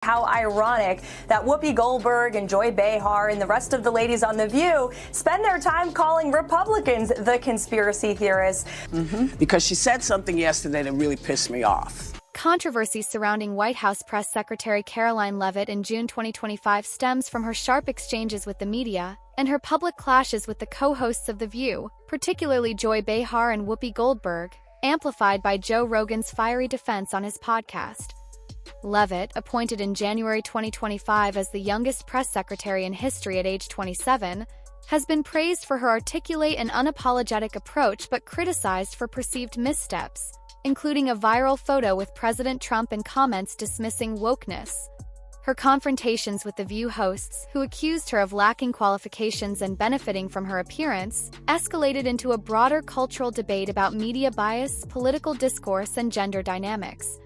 How ironic that Whoopi Goldberg and Joy Behar and the rest of the ladies on The View spend their time calling Republicans the conspiracy theorists. Because she said something yesterday that really pissed me off. Controversy surrounding White House Press Secretary Karoline Leavitt in June 2025 stems from her sharp exchanges with the media and her public clashes with the co-hosts of The View, particularly Joy Behar and Whoopi Goldberg, amplified by Joe Rogan's fiery defense on his podcast. Leavitt, appointed in January 2025 as the youngest press secretary in history at age 27, has been praised for her articulate and unapologetic approach but criticized for perceived missteps, including a viral photo with President Trump and comments dismissing wokeness. Her confrontations with The View hosts, who accused her of lacking qualifications and benefiting from her appearance, escalated into a broader cultural debate about media bias, political discourse, and gender dynamics.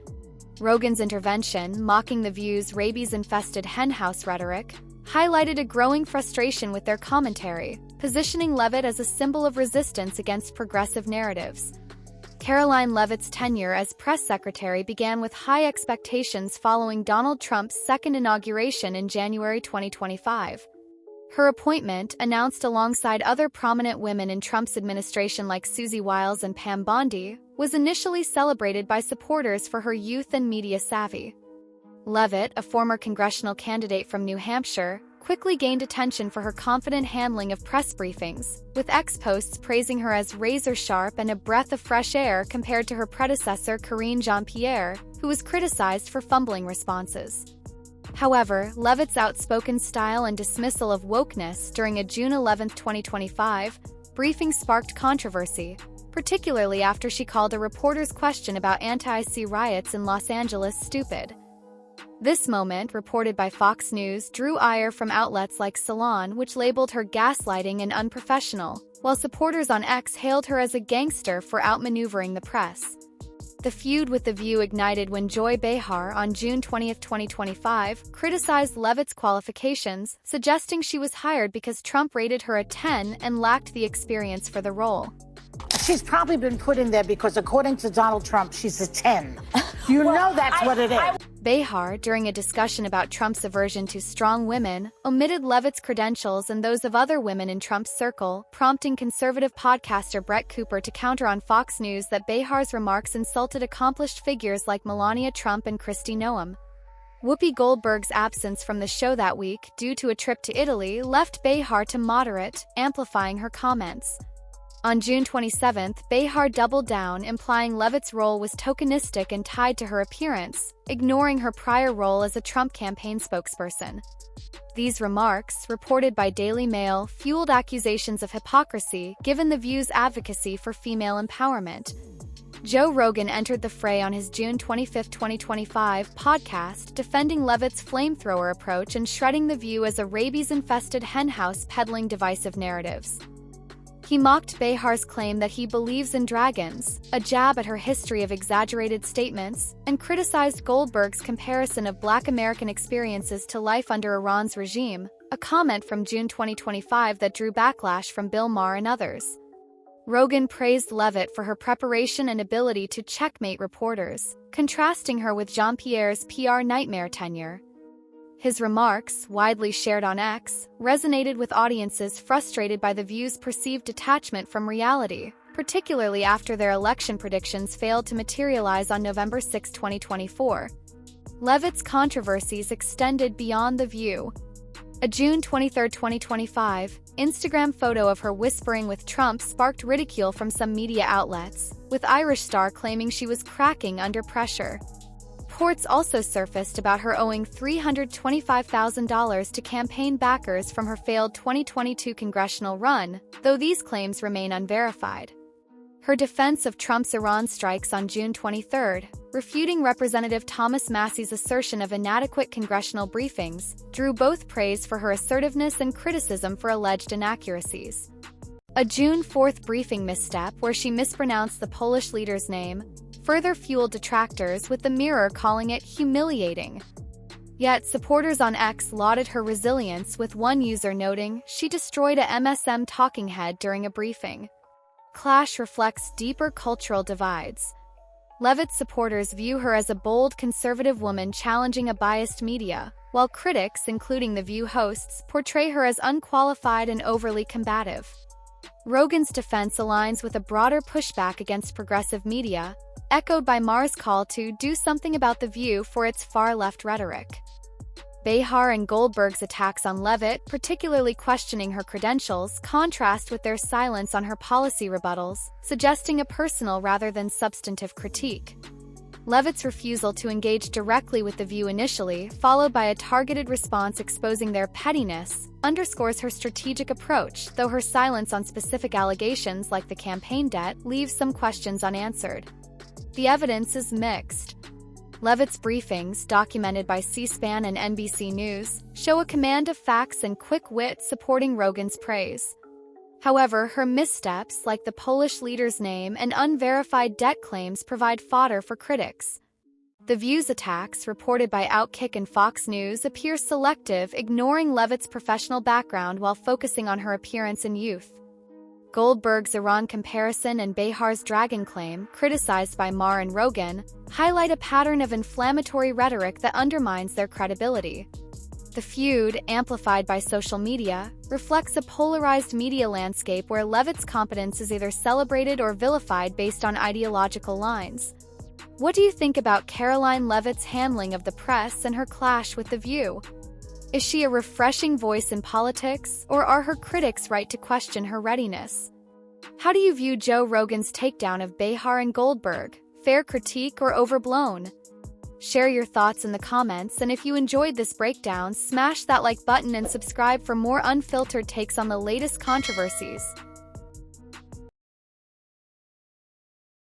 Rogan's intervention, mocking The View's rabies-infested henhouse rhetoric, highlighted a growing frustration with their commentary, positioning Leavitt as a symbol of resistance against progressive narratives. Karoline Leavitt's tenure as press secretary began with high expectations following Donald Trump's second inauguration in January 2025. Her appointment, announced alongside other prominent women in Trump's administration like Susie Wiles and Pam Bondi, was initially celebrated by supporters for her youth and media savvy. Leavitt, a former congressional candidate from New Hampshire, quickly gained attention for her confident handling of press briefings, with ex-posts praising her as razor-sharp and a breath of fresh air compared to her predecessor Karine Jean-Pierre, who was criticized for fumbling responses. However, Leavitt's outspoken style and dismissal of wokeness during a June 11, 2025, briefing sparked controversy, particularly after she called a reporter's question about anti-IC riots in Los Angeles stupid. This moment, reported by Fox News, drew ire from outlets like Salon, which labeled her gaslighting and unprofessional, while supporters on X hailed her as a gangster for outmaneuvering the press. The feud with The View ignited when Joy Behar, on June 20, 2025, criticized Leavitt's qualifications, suggesting she was hired because Trump rated her a 10 and lacked the experience for the role. She's probably been put in there because, according to Donald Trump, she's a 10. You know that's what it is. Behar, during a discussion about Trump's aversion to strong women, omitted Leavitt's credentials and those of other women in Trump's circle, prompting conservative podcaster Brett Cooper to counter on Fox News that Behar's remarks insulted accomplished figures like Melania Trump and Kristi Noem. Whoopi Goldberg's absence from the show that week, due to a trip to Italy, left Behar to moderate, amplifying her comments. On June 27, Behar doubled down, implying Leavitt's role was tokenistic and tied to her appearance, ignoring her prior role as a Trump campaign spokesperson. These remarks, reported by Daily Mail, fueled accusations of hypocrisy given The View's advocacy for female empowerment. Joe Rogan entered the fray on his June 25, 2025 podcast, defending Leavitt's flamethrower approach and shredding The View as a rabies-infested henhouse peddling divisive narratives. He mocked Behar's claim that he believes in dragons, a jab at her history of exaggerated statements, and criticized Goldberg's comparison of Black American experiences to life under Iran's regime, a comment from June 2025 that drew backlash from Bill Maher and others. Rogan praised Leavitt for her preparation and ability to checkmate reporters, contrasting her with Jean-Pierre's PR nightmare tenure. His remarks, widely shared on X, resonated with audiences frustrated by The View's perceived detachment from reality, particularly after their election predictions failed to materialize on November 6, 2024. Leavitt's controversies extended beyond The View. A June 23, 2025, Instagram photo of her whispering with Trump sparked ridicule from some media outlets, with Irish Star claiming she was cracking under pressure. Reports also surfaced about her owing $325,000 to campaign backers from her failed 2022 congressional run, though these claims remain unverified. Her defense of Trump's Iran strikes on June 23, refuting Representative Thomas Massey's assertion of inadequate congressional briefings, drew both praise for her assertiveness and criticism for alleged inaccuracies. A June 4 briefing misstep where she mispronounced the Polish leader's name further fueled detractors, with the Mirror calling it humiliating. Yet supporters on X lauded her resilience, with one user noting she destroyed a MSM talking head during a briefing. Clash reflects deeper cultural divides. Leavitt's supporters view her as a bold conservative woman challenging a biased media, while critics, including The View hosts, portray her as unqualified and overly combative. Rogan's defense aligns with a broader pushback against progressive media, echoed by Maher's call to do something about The View for its far-left rhetoric. Behar and Goldberg's attacks on Leavitt, particularly questioning her credentials, contrast with their silence on her policy rebuttals, suggesting a personal rather than substantive critique. Leavitt's refusal to engage directly with The View initially, followed by a targeted response exposing their pettiness, underscores her strategic approach, though her silence on specific allegations like the campaign debt leaves some questions unanswered. The evidence is mixed. Leavitt's briefings, documented by C-SPAN and NBC News, show a command of facts and quick wit supporting Rogan's praise. However, her missteps, like the Polish leader's name and unverified debt claims, provide fodder for critics. The View's attacks, reported by Outkick and Fox News, appear selective, ignoring Leavitt's professional background while focusing on her appearance and youth. Goldberg's Iran comparison and Behar's dragon claim, criticized by Maher and Rogan, highlight a pattern of inflammatory rhetoric that undermines their credibility. The feud, amplified by social media, reflects a polarized media landscape where Leavitt's competence is either celebrated or vilified based on ideological lines. What do you think about Karoline Leavitt's handling of the press and her clash with The View? Is she a refreshing voice in politics, or are her critics right to question her readiness? How do you view Joe Rogan's takedown of Behar and Goldberg? Fair critique or overblown? Share your thoughts in the comments, and if you enjoyed this breakdown, smash that like button and subscribe for more unfiltered takes on the latest controversies.